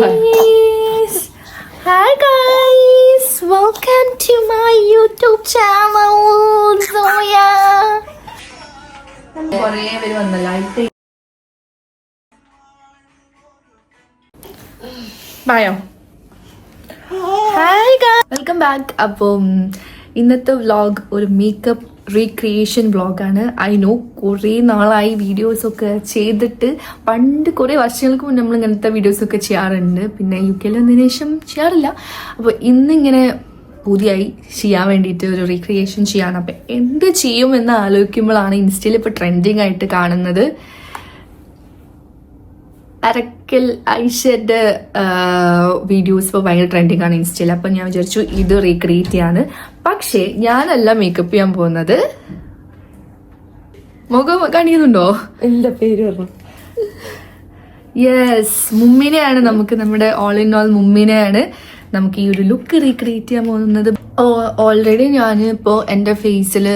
guys. Hi guys. Welcome to my YouTube channel. Zoya. Bye. Hi guys. Welcome back. അപ്പം ഇന്നത്തെ vlog ഒരു makeup recreation വ്ളോഗാണ്. I know കുറേ നാളായി വീഡിയോസൊക്കെ ചെയ്തിട്ട്, പണ്ട് കുറേ വർഷങ്ങൾക്ക് മുന്നേ നമ്മൾ ഇങ്ങനത്തെ വീഡിയോസൊക്കെ ചെയ്യാറുണ്ട്. പിന്നെ UK വന്നതിന് ശേഷം ചെയ്യാറില്ല. അപ്പോൾ ഇന്നിങ്ങനെ പുതിയായി ചെയ്യാൻ വേണ്ടിയിട്ട് ഒരു റീക്രിയേഷൻ ചെയ്യാണ്. അപ്പം എന്ത് ചെയ്യുമെന്ന് ആലോചിക്കുമ്പോഴാണ് ഇൻസ്റ്റയിൽ ഇപ്പോൾ ട്രെൻഡിങ് ആയിട്ട് കാണുന്നത് അരക്കൽ ഐഷയുടെ വീഡിയോസ് ഇപ്പോൾ ഭയങ്കര ട്രെൻഡിങ് ആണ് ഇൻസ്റ്റയിൽ. അപ്പം ഞാൻ വിചാരിച്ചു ഇത് റീക്രിയേറ്റ് ചെയ്യാണ്. പക്ഷേ ഞാനല്ല മേക്കപ്പ് ചെയ്യാൻ പോകുന്നത്. മുഖം കാണിക്കുന്നുണ്ടോ? എന്റെ പേര് പറഞ്ഞു. യെസ്, മുമ്മിനെയാണ് നമുക്ക്, നമ്മുടെ ഓൾ ഇൻ ഓൾ മുമ്മിനെയാണ് നമുക്ക് ഈ ഒരു ലുക്ക് റീക്രിയേറ്റ് ചെയ്യാൻ പോകുന്നത്. ഓൾറെഡി ഞാൻ ഇപ്പോൾ എൻ്റെ ഫേസിൽ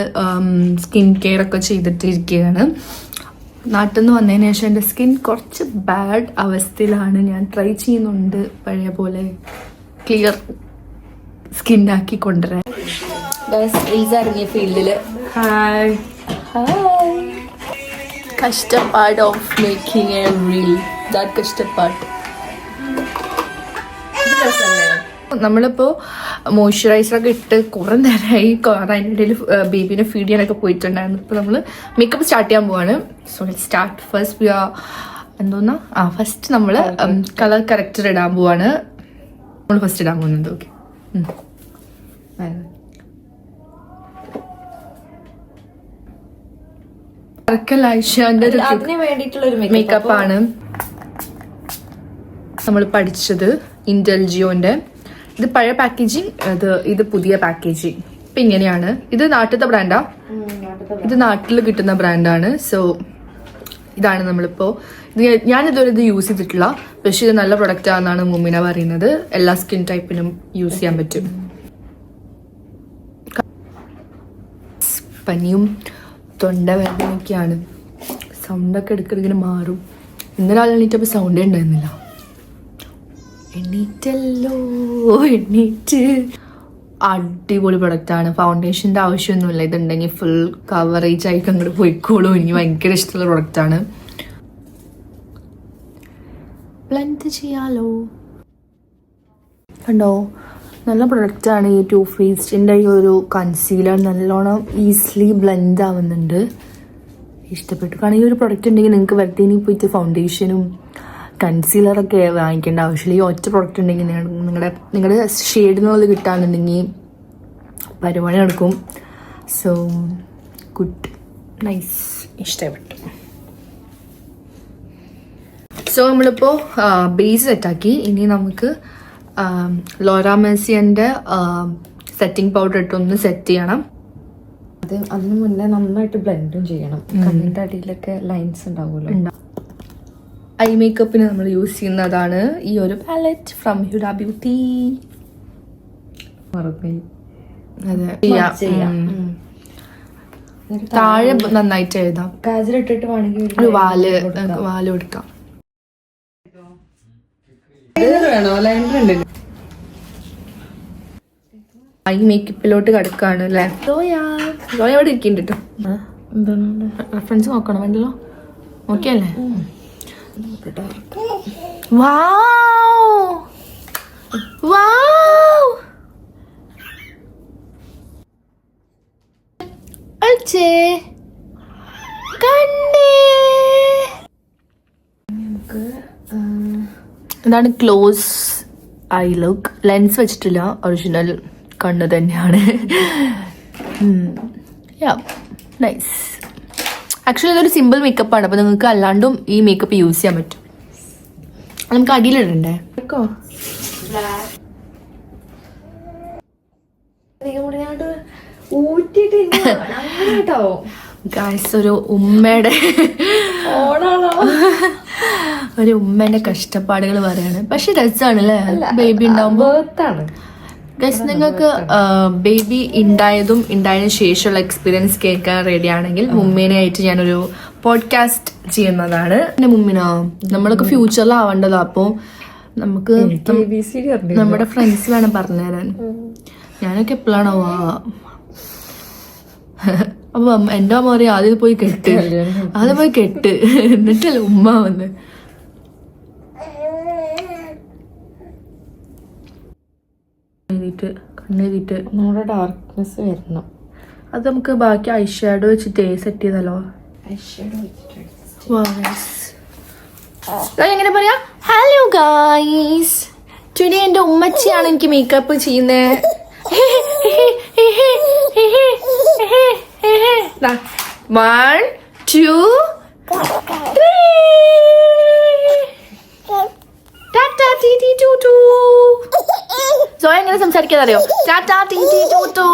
സ്കിൻ കെയർ ഒക്കെ ചെയ്തിട്ടിരിക്കുകയാണ്. നാട്ടിൽ നിന്ന് വന്നതിന് ശേഷം എൻ്റെ സ്കിൻ കുറച്ച് ബാഡ് അവസ്ഥയിലാണ്. ഞാൻ ട്രൈ ചെയ്യുന്നുണ്ട് പഴയ പോലെ ക്ലിയർ സ്കിന്നാക്കി കൊണ്ടുവരാൻ. ഇറങ്ങിയ ഫീൽഡിൽ ഹായ് ഹായ് കഷ്ടപ്പാട് of making A reel. That കഷ്ടപ്പാട്. നമ്മളിപ്പോൾ മോയ്സ്ചറൈസറൊക്കെ ഇട്ട് കുറേ നേരമായി. അതിൻ്റെ ഇടയിൽ ബേബീനെ ഫീഡ് ചെയ്യാനൊക്കെ പോയിട്ടുണ്ടായിരുന്നു. ഇപ്പോൾ നമ്മൾ മേക്കപ്പ് സ്റ്റാർട്ട് ചെയ്യാൻ പോവാണ്. സോ സ്റ്റാർട്ട് ഫസ്റ്റ് എന്തോന്നാ ഫസ്റ്റ് നമ്മൾ കളർ കറക്റ്റർ ഇടാൻ പോവാണ്. നമ്മൾ ഫസ്റ്റ് ഇടാൻ പോകുന്നത്. ഓക്കെ, ഐഷന്റെ മേക്കപ്പാണ് നമ്മൾ പഠിച്ചത്, ഇന്റൽജിയോന്റെ. ഇത് പഴയ പാക്കേജിങ്, ഇത് പുതിയ പാക്കേജിങ്. ഇപ്പൊ ഇങ്ങനെയാണ്. ഇത് നാട്ടിലത്തെ ബ്രാൻഡാ, ഇത് നാട്ടിൽ കിട്ടുന്ന ബ്രാൻഡാണ്. സോ ഇതാണ് നമ്മളിപ്പോ. ഞാനിതുവരെ ഇത് യൂസ് ചെയ്തിട്ടില്ല, പക്ഷെ ഇത് നല്ല പ്രൊഡക്റ്റ് ആണെന്നാണ് മുമ്മിന പറയുന്നത്. എല്ലാ സ്കിൻ ടൈപ്പിനും യൂസ് ചെയ്യാൻ പറ്റും. പനിയും തൊണ്ടവേദനയൊക്കെയാണ്. സൗണ്ടൊക്കെ ഇടയ്ക്കിടയ്ക്കിങ്ങനെ മാറും. ഇന്നലെ എണീറ്റപ്പോൾ സൗണ്ടേ ഉണ്ടായിരുന്നില്ല. എണീറ്റല്ലോ, എണീറ്റ്. അടിപൊളി പ്രൊഡക്റ്റാണ്. ഫൗണ്ടേഷൻ്റെ ആവശ്യമൊന്നുമില്ല. ഇതുണ്ടെങ്കിൽ ഫുൾ കവറേജ് ആയിട്ട് അങ്ങോട്ട് പോയിക്കോളൂ. എനിക്ക് ഭയങ്കര ഇഷ്ടമുള്ള പ്രൊഡക്റ്റാണ്. ബ്ലെൻഡ് ചെയ്യാലോ. കണ്ടോ, നല്ല പ്രൊഡക്റ്റാണ്. ഈ ടു ഫേസ്റ്റിൻ്റെ ഈ ഒരു കൺസീലർ നല്ലോണം ഈസിലി ബ്ലെൻഡ് ആവുന്നുണ്ട്. ഇഷ്ടപ്പെട്ടു. കാരണം ഈ ഒരു പ്രൊഡക്റ്റ് ഉണ്ടെങ്കിൽ നിങ്ങൾക്ക് വെറുതെ ഇനി പോയിട്ട് ഫൗണ്ടേഷനും കൺസീലറൊക്കെ വാങ്ങിക്കേണ്ട ആവശ്യമില്ല. ഈ ഒറ്റ പ്രൊഡക്റ്റ് ഉണ്ടെങ്കിൽ നിങ്ങളുടെ ഷെയ്ഡിനുള്ളത് കിട്ടാന്നുണ്ടെങ്കിൽ പരിപാടി നടക്കും. സോ ഗുഡ്, നൈസ്, ഇഷ്ടപ്പെട്ടു. സോ നമ്മളിപ്പോൾ ബേസ് സെറ്റാക്കി. ഇനി നമുക്ക് ലോറ മെർസിയൻ്റെ സെറ്റിംഗ് പൗഡർ ഇട്ടൊന്ന് സെറ്റ് ചെയ്യണം. അതിന് മുന്നേ നന്നായിട്ട് ബ്ലെൻഡും ചെയ്യണം. കണ്ണിൻ്റെ അടിയിലൊക്കെ ലൈൻസ് ഉണ്ടാവുമല്ലോ. ഐ മേക്കപ്പിന് നമ്മൾ യൂസ് ചെയ്യുന്നതാണ് ഈ ഒരു പാലറ്റ് ഫ്രം ഹ്യൂഡ ബ്യൂട്ടി. താഴെ നന്നായിട്ട് എഴുതാം. കാജലിട്ടിട്ട് വേണമെങ്കിൽ ഒരു വാല് കൊടുക്കാം. ഐ മേക്കപ്പിലോട്ട് കിടക്കാണ് അല്ലേ. ലോയ അവിടെ ഇരിക്കുന്നുണ്ട് കേട്ടോ. റെഫറൻസ് നോക്കണം വേണ്ടല്ലോ. ഓക്കെ അല്ലേ? Wow! Wow! അച്ഛേ കണ്ടേ. ഇതാണ് ക്ലോസ് ഐ ലുക്ക്. ലെൻസ് വെച്ചിട്ടില്ല, ഒറിജിനൽ കണ്ണ് തന്നെയാണ്. നൈസ്. ആക്ച്വലി ഇതൊരു സിമ്പിൾ മേക്കപ്പാണ്. അപ്പോൾ നിങ്ങൾക്ക് അല്ലാണ്ടും ഈ മേക്കപ്പ് യൂസ് ചെയ്യാൻ പറ്റും. നമുക്ക് അടിയിലിടണ്ടേ? ഗായ്സ്, ഒരു ഉമ്മയുടെ കഷ്ടപ്പാടുകൾ പറയാണ്. പക്ഷെ രസമാണ് അല്ലേ ബേബി ഉണ്ടാവുമ്പോ. ഗൈസ്, നിങ്ങൾക്ക് ബേബി ഉണ്ടായതിനു ശേഷമുള്ള എക്സ്പീരിയൻസ് കേൾക്കാൻ റെഡി ആണെങ്കിൽ മുമ്മേനായിട്ട് ഞാനൊരു പോഡ്കാസ്റ്റ് ചെയ്യുന്നതാണ്. പിന്നെ മുമ്മിനോ നമ്മളൊക്കെ ഫ്യൂച്ചറിൽ ആവേണ്ടതാ. അപ്പോൾ നമുക്ക് ABCD അറിഞ്ഞു. നമ്മുടെ ഫ്രണ്ട്സ് വേണം പറഞ്ഞുതരാൻ. ഞാനൊക്കെ എപ്പോഴാണോ അപ്പൊ എന്റെ അമ്മ പറയും ആദ്യം പോയി കെട്ട്, ആദ്യം പോയി കെട്ട്, എന്നിട്ടല്ലേ ഉമ്മ വന്ന്. കണ്ണെഴുതിട്ട് നമ്മുടെ ഡാർക്ക്നെസ് വരണം. അത് നമുക്ക് ബാക്കി ഐ ഷാഡോ വെച്ചിട്ട് സെറ്റ് ചെയ്താലോ? എങ്ങനെ പറയാ? ഹലോ ഗായ്സ്, ടുഡേ എന്റെ ഉമ്മച്ചിയാണ് എനിക്ക് മേക്കപ്പ് ചെയ്യുന്നത്. 1 2 3 ടാറ്റാ ടി ടി ടു ടു. സോ എങ്ങനെ സംസാരിക്കാൻ അറിയോ? ടാറ്റാ ടി ടി ടു ടു,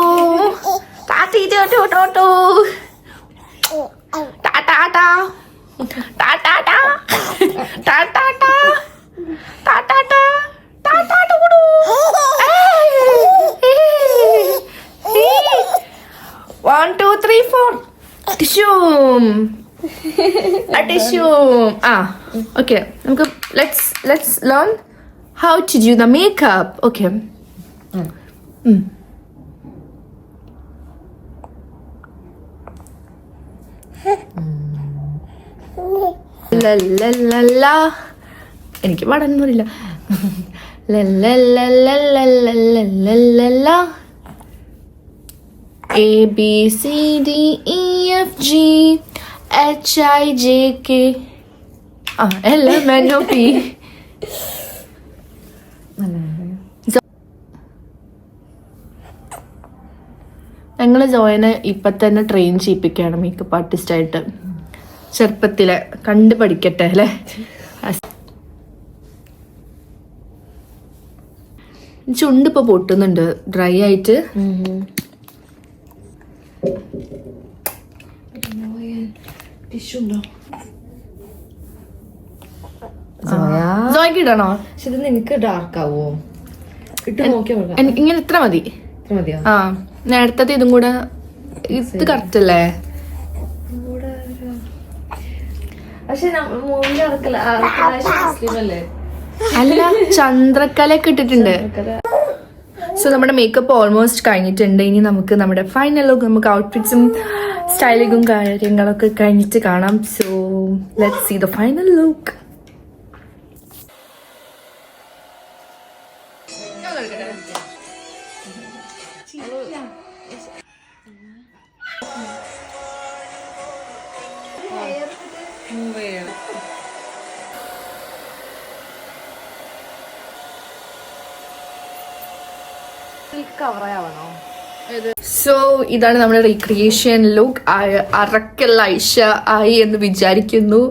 ടാറ്റി ടു ടു ടു ടു, ടാറ്റാ ടാ ടാറ്റാ ടാ ടാറ്റാ ടാ ടാറ്റാ ടാ ടാറ്റാ ടു ടു. 1 2 3 4 ടിഷ്യൂ ടിഷ്യൂ. ഓക്കെ, നമുക്ക് let's learn how to do the makeup. Okay, എനിക്ക് പാടാനൊന്നും അറിയില്ല. ABCDEFG HIJK LMNOP. ഞങ്ങള് ജോയനെ ഇപ്പൊ തന്നെ ട്രെയിൻ ചെയ്യിപ്പിക്കുകയാണ് മേക്കപ്പ് ആർട്ടിസ്റ്റ് ആയിട്ട്. ചെറുപ്പത്തിലെ കണ്ടു പഠിക്കട്ടെ അല്ലേ. ചുണ്ട് ഇപ്പൊ പൊട്ടുന്നുണ്ട് ഡ്രൈ ആയിട്ട്. ജോയ്ക്ക് ഇടണോ? പക്ഷെ ഇത് നിനക്ക് ഡാർക്ക് ആവോ? ഇട്ട് നോക്കിയാ ഇങ്ങനെ ഇത്ര മതി. മതിയോ? നേരത്തെ ഇതും കൂടെ ഇത് കറക്റ്റ് അല്ലേ? പക്ഷെ അല്ല, ചന്ദ്രക്കലയൊക്കെ ഇട്ടിട്ടുണ്ട്. സോ നമ്മുടെ മേക്കപ്പ് ഓൾമോസ്റ്റ് കഴിഞ്ഞിട്ടുണ്ട്. ഇനി നമുക്ക് നമ്മുടെ ഫൈനൽ ലുക്ക്, നമുക്ക് ഔട്ട്ഫിറ്റ്സും സ്റ്റൈലിങ്ങും കാര്യങ്ങളൊക്കെ കഴിഞ്ഞിട്ട് കാണാം. So let's see the final look. So ഇതാണ് നമ്മുടെ റീക്രിയേഷൻ ലുക്ക്. അറക്കല്ല ഐഷ ആയി എന്ന് വിചാരിക്കുന്നു.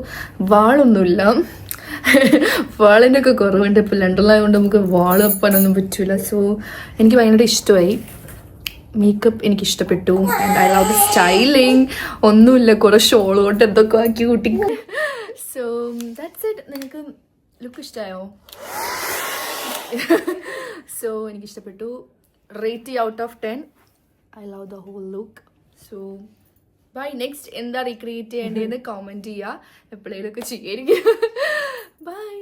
വാളൊന്നുമില്ല, വാളിൻ്റെ ഒക്കെ കുറവുണ്ട്. ഇപ്പം ലണ്ടനിലായതുകൊണ്ട് നമുക്ക് വാള് വെപ്പാനൊന്നും പറ്റൂല. സോ എനിക്ക് ഭയങ്കര ഇഷ്ടമായി. മേക്കപ്പ് എനിക്ക് ഇഷ്ടപ്പെട്ടു. And I love the styling. ഒന്നുമില്ല, കുറെ ഷോൾ കൊണ്ട് എന്തൊക്കെ ആക്കി കൂട്ടി. So that's it. നിനക്ക് ലുക്ക് ഇഷ്ടമായോ? സോ എനിക്ക് ഇഷ്ടപ്പെട്ടു. Rate out of 10. I love the whole look. So bye. Next എന്താ റീക്രിയേറ്റ് ചെയ്യേണ്ടതെന്ന് കോമെന്റ് ചെയ്യുക. എപ്പോഴേലൊക്കെ ചെയ്യായിരിക്കും. ബൈ.